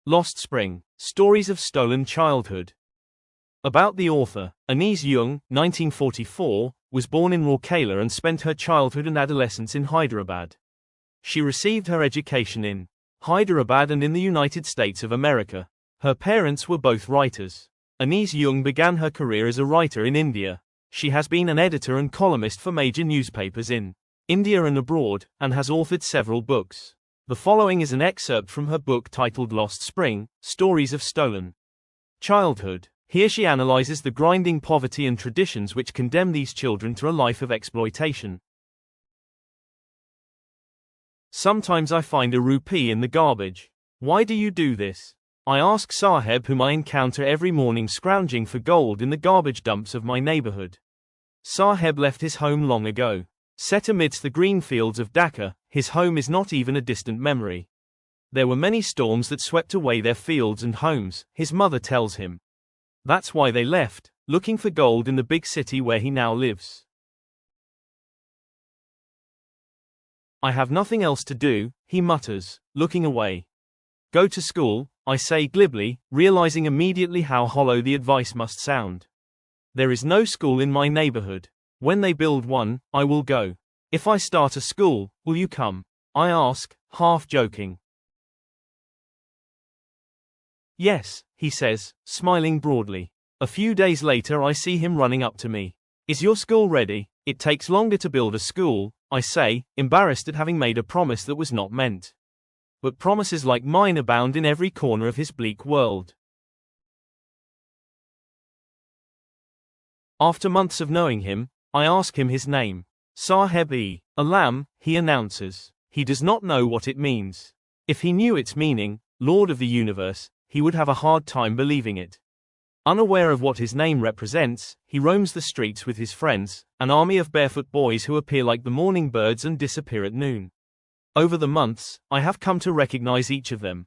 Lost Spring: Stories of Stolen Childhood. About the author, Anais Jung, 1944, was born in Rourkela and spent her childhood and adolescence in Hyderabad. She received her education in Hyderabad and in the United States of America. Her parents were both writers. Anais Jung began her career as a writer in India. She has been an editor and columnist for major newspapers in India and abroad, and has authored several books. The following is an excerpt from her book titled Lost Spring: Stories of Stolen Childhood. Here she analyzes the grinding poverty and traditions which condemn these children to a life of exploitation. Sometimes I find a rupee in the garbage. Why do you do this? I ask Saheb, whom I encounter every morning scrounging for gold in the garbage dumps of my neighborhood. Saheb left his home long ago. Set amidst the green fields of Dhaka, his home is not even a distant memory. There were many storms that swept away their fields and homes, his mother tells him. That's why they left, looking for gold in the big city where he now lives. I have nothing else to do, he mutters, looking away. Go to school, I say glibly, realizing immediately how hollow the advice must sound. There is no school in my neighborhood. When they build one, I will go. If I start a school, will you come? I ask, half joking. Yes, he says, smiling broadly. A few days later I see him running up to me. Is your school ready? It takes longer to build a school, I say, embarrassed at having made a promise that was not meant. But promises like mine abound in every corner of his bleak world. After months of knowing him, I ask him his name. Saheb-e-Alam, he announces. He does not know what it means. If he knew its meaning, Lord of the Universe, he would have a hard time believing it. Unaware of what his name represents, he roams the streets with his friends, an army of barefoot boys who appear like the morning birds and disappear at noon. Over the months, I have come to recognize each of them.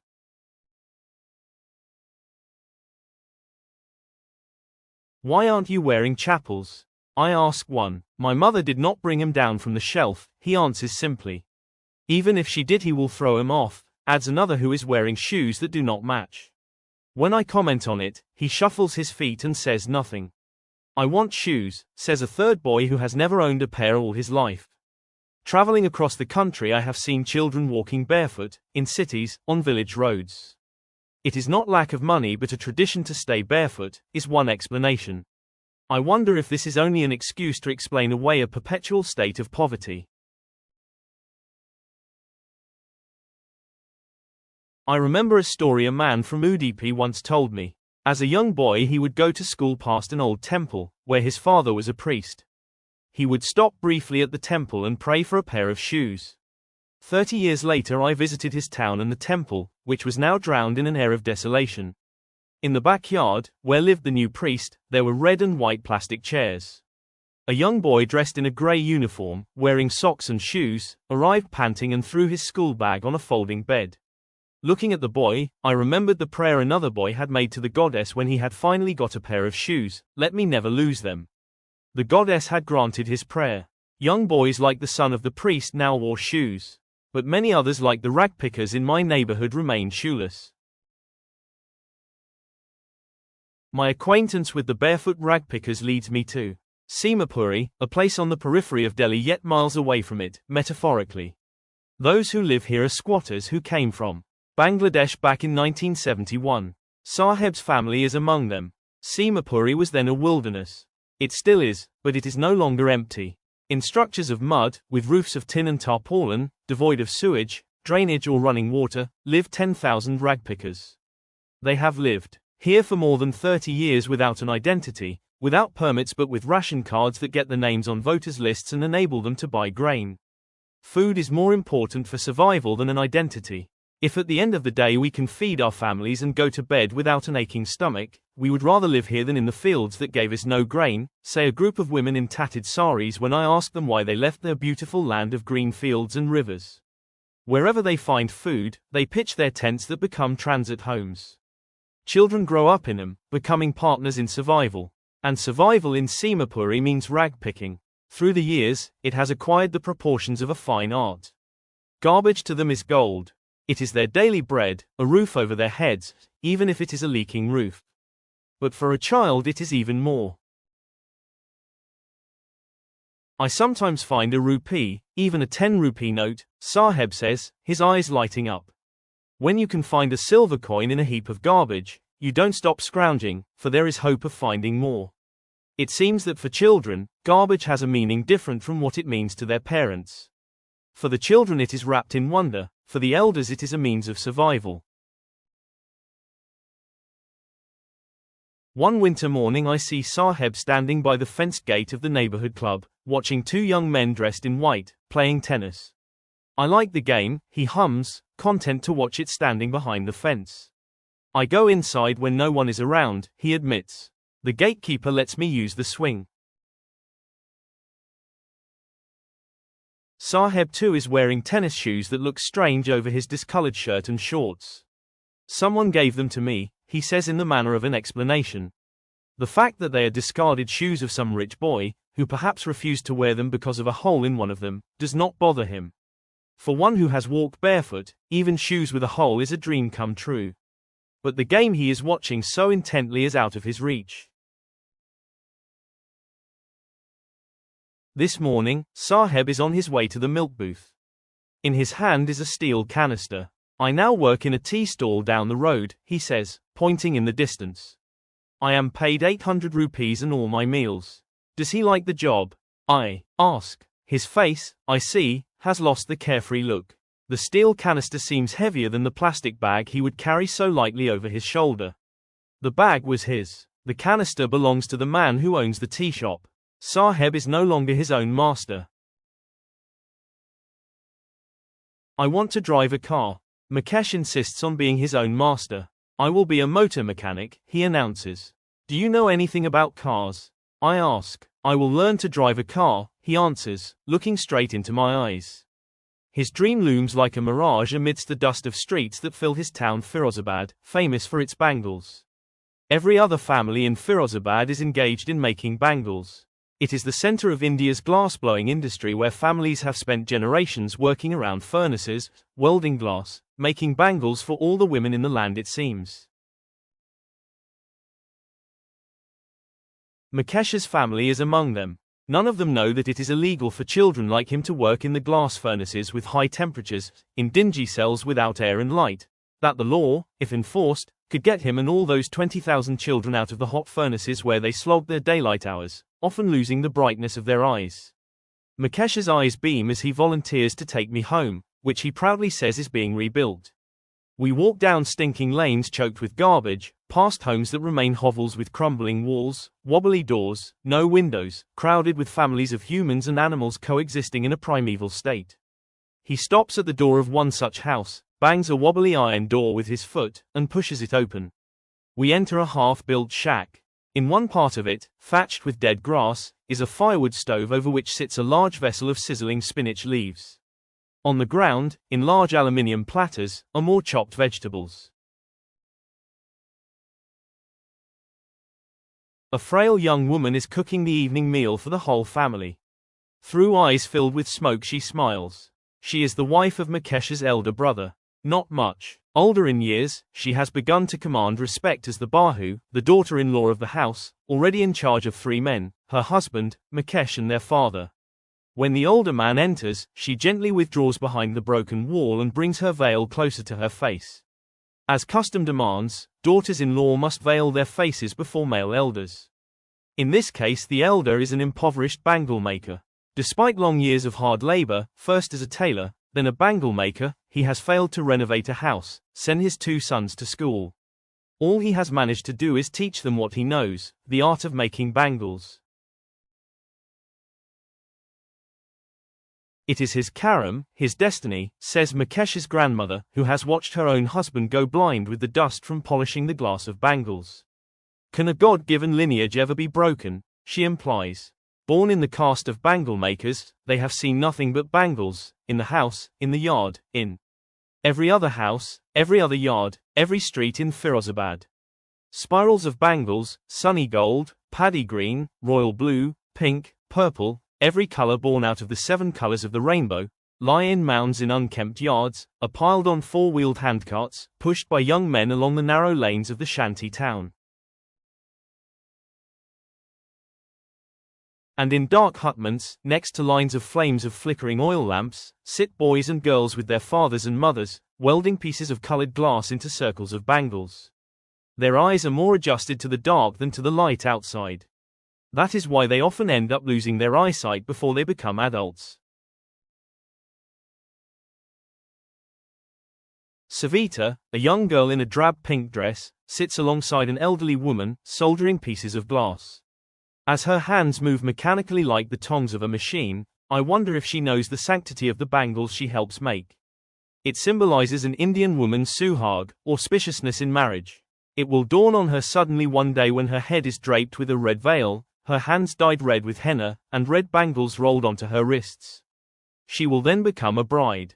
Why aren't you wearing chappals? I ask one. My mother did not bring him down from the shelf, he answers simply. Even if she did, he will throw him off, adds another who is wearing shoes that do not match. When I comment on it, he shuffles his feet and says nothing. I want shoes, says a third boy who has never owned a pair all his life. Traveling across the country, I have seen children walking barefoot, in cities, on village roads. It is not lack of money but a tradition to stay barefoot, is one explanation. I wonder if this is only an excuse to explain away a perpetual state of poverty. I remember a story a man from Udupi once told me. As a young boy he would go to school past an old temple, where his father was a priest. He would stop briefly at the temple and pray for a pair of shoes. 30 years later I visited his town and the temple, which was now drowned in an air of desolation. In the backyard, where lived the new priest, there were red and white plastic chairs. A young boy dressed in a grey uniform, wearing socks and shoes, arrived panting and threw his school bag on a folding bed. Looking at the boy, I remembered the prayer another boy had made to the goddess when he had finally got a pair of shoes, let me never lose them. The goddess had granted his prayer. Young boys like the son of the priest now wore shoes. But many others like the ragpickers in my neighborhood remained shoeless. My acquaintance with the barefoot ragpickers leads me to Simapuri, a place on the periphery of Delhi yet miles away from it, metaphorically. Those who live here are squatters who came from Bangladesh back in 1971. Saheb's family is among them. Simapuri was then a wilderness. It still is, but it is no longer empty. In structures of mud, with roofs of tin and tarpaulin, devoid of sewage, drainage or running water, live 10,000 ragpickers. They have lived here for more than 30 years without an identity, without permits but with ration cards that get the names on voters' lists and enable them to buy grain. Food is more important for survival than an identity. If at the end of the day we can feed our families and go to bed without an aching stomach, we would rather live here than in the fields that gave us no grain, say a group of women in tattered saris when I ask them why they left their beautiful land of green fields and rivers. Wherever they find food, they pitch their tents that become transit homes. Children grow up in them, becoming partners in survival. And survival in Simapuri means rag picking. Through the years, it has acquired the proportions of a fine art. Garbage to them is gold. It is their daily bread, a roof over their heads, even if it is a leaking roof. But for a child it is even more. I sometimes find a rupee, even a 10-rupee note, Saheb says, his eyes lighting up. When you can find a silver coin in a heap of garbage, you don't stop scrounging, for there is hope of finding more. It seems that for children, garbage has a meaning different from what it means to their parents. For the children it is wrapped in wonder, for the elders it is a means of survival. One winter morning I see Saheb standing by the fenced gate of the neighborhood club, watching two young men dressed in white, playing tennis. I like the game, he hums, content to watch it standing behind the fence. I go inside when no one is around, he admits. The gatekeeper lets me use the swing. Saheb too is wearing tennis shoes that look strange over his discolored shirt and shorts. Someone gave them to me, he says in the manner of an explanation. The fact that they are discarded shoes of some rich boy, who perhaps refused to wear them because of a hole in one of them, does not bother him. For one who has walked barefoot, even shoes with a hole is a dream come true. But the game he is watching so intently is out of his reach. This morning, Saheb is on his way to the milk booth. In his hand is a steel canister. I now work in a tea stall down the road, he says, pointing in the distance. I am paid 800 rupees and all my meals. Does he like the job? I ask. His face, I see, has lost the carefree look. The steel canister seems heavier than the plastic bag he would carry so lightly over his shoulder. The bag was his. The canister belongs to the man who owns the tea shop. Saheb is no longer his own master. I want to drive a car. Mukesh insists on being his own master. I will be a motor mechanic, he announces. Do you know anything about cars? I ask. I will learn to drive a car, he answers, looking straight into my eyes. His dream looms like a mirage amidst the dust of streets that fill his town Firozabad, famous for its bangles. Every other family in Firozabad is engaged in making bangles. It is the center of India's glass-blowing industry where families have spent generations working around furnaces, welding glass, making bangles for all the women in the land it seems. Mukesh's family is among them. None of them know that it is illegal for children like him to work in the glass furnaces with high temperatures, in dingy cells without air and light, that the law, if enforced, could get him and all those 20,000 children out of the hot furnaces where they slogged their daylight hours, often losing the brightness of their eyes. Mukesh's eyes beam as he volunteers to take me home, which he proudly says is being rebuilt. We walk down stinking lanes choked with garbage, past homes that remain hovels with crumbling walls, wobbly doors, no windows, crowded with families of humans and animals coexisting in a primeval state. He stops at the door of one such house, bangs a wobbly iron door with his foot, and pushes it open. We enter a half-built shack. In one part of it, thatched with dead grass, is a firewood stove over which sits a large vessel of sizzling spinach leaves. On the ground, in large aluminium platters, are more chopped vegetables. A frail young woman is cooking the evening meal for the whole family. Through eyes filled with smoke she smiles. She is the wife of Mukesh's elder brother. Not much older in years, she has begun to command respect as the Bahu, the daughter-in-law of the house, already in charge of 3 men, her husband, Mukesh and their father. When the older man enters, she gently withdraws behind the broken wall and brings her veil closer to her face. As custom demands, daughters-in-law must veil their faces before male elders. In this case the elder is an impoverished bangle maker. Despite long years of hard labor, first as a tailor, then a bangle maker, he has failed to renovate a house, send his 2 sons to school. All he has managed to do is teach them what he knows, the art of making bangles. It is his karam, his destiny, says Mukesh's grandmother, who has watched her own husband go blind with the dust from polishing the glass of bangles. Can a God-given lineage ever be broken? She implies. Born in the caste of bangle makers, they have seen nothing but bangles, in the house, in the yard, in every other house, every other yard, every street in Firozabad. Spirals of bangles, sunny gold, paddy green, royal blue, pink, purple, every color born out of the 7 colors of the rainbow, lie in mounds in unkempt yards, are piled on four-wheeled handcarts, pushed by young men along the narrow lanes of the shanty town. And in dark hutments, next to lines of flames of flickering oil lamps, sit boys and girls with their fathers and mothers, welding pieces of colored glass into circles of bangles. Their eyes are more adjusted to the dark than to the light outside. That is why they often end up losing their eyesight before they become adults. Savita, a young girl in a drab pink dress, sits alongside an elderly woman, soldering pieces of glass. As her hands move mechanically like the tongs of a machine, I wonder if she knows the sanctity of the bangles she helps make. It symbolizes an Indian woman's suhag, auspiciousness in marriage. It will dawn on her suddenly one day when her head is draped with a red veil, her hands dyed red with henna, and red bangles rolled onto her wrists. She will then become a bride.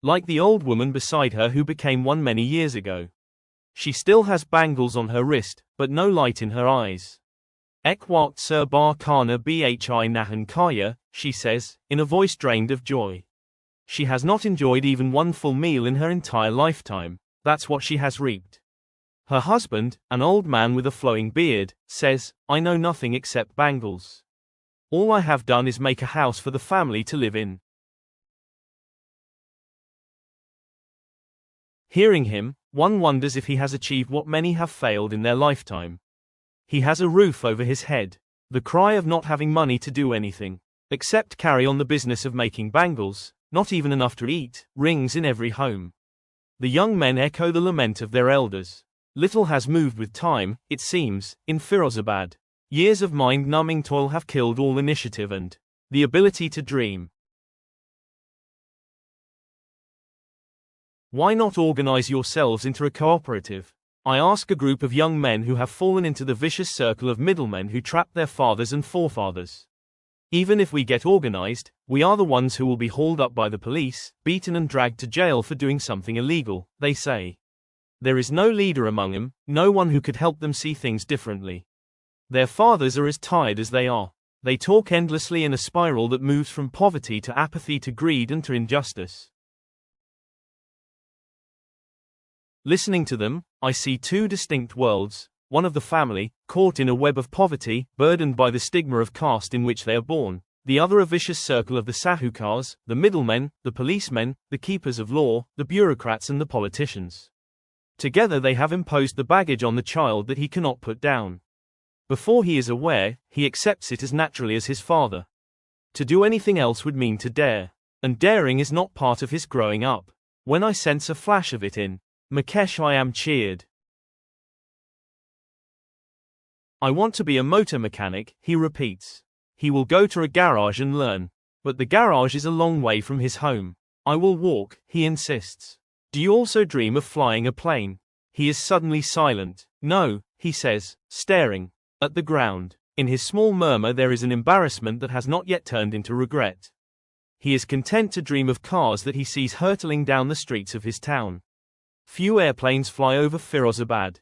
Like the old woman beside her who became one many years ago. She still has bangles on her wrist, but no light in her eyes. Ek waqt sir bar khana bhi nahan kaya, she says, in a voice drained of joy. She has not enjoyed even one full meal in her entire lifetime. That's what she has reaped. Her husband, an old man with a flowing beard, says, I know nothing except bangles. All I have done is make a house for the family to live in. Hearing him, one wonders if he has achieved what many have failed in their lifetime. He has a roof over his head. The cry of not having money to do anything, except carry on the business of making bangles, not even enough to eat, rings in every home. The young men echo the lament of their elders. Little has moved with time, it seems, in Firozabad. Years of mind-numbing toil have killed all initiative and the ability to dream. Why not organize yourselves into a cooperative? I ask a group of young men who have fallen into the vicious circle of middlemen who trapped their fathers and forefathers. Even if we get organized, we are the ones who will be hauled up by the police, beaten and dragged to jail for doing something illegal, they say. There is no leader among them, no one who could help them see things differently. Their fathers are as tired as they are. They talk endlessly in a spiral that moves from poverty to apathy to greed and to injustice. Listening to them, I see two distinct worlds, one of the family, caught in a web of poverty, burdened by the stigma of caste in which they are born, the other a vicious circle of the sahukars, the middlemen, the policemen, the keepers of law, the bureaucrats and the politicians. Together they have imposed the baggage on the child that he cannot put down. Before he is aware, he accepts it as naturally as his father. To do anything else would mean to dare. And daring is not part of his growing up. When I sense a flash of it in Mukesh, I am cheered. I want to be a motor mechanic, he repeats. He will go to a garage and learn. But the garage is a long way from his home. I will walk, he insists. Do you also dream of flying a plane? He is suddenly silent. No, he says, staring at the ground. In his small murmur there is an embarrassment that has not yet turned into regret. He is content to dream of cars that he sees hurtling down the streets of his town. Few airplanes fly over Firozabad.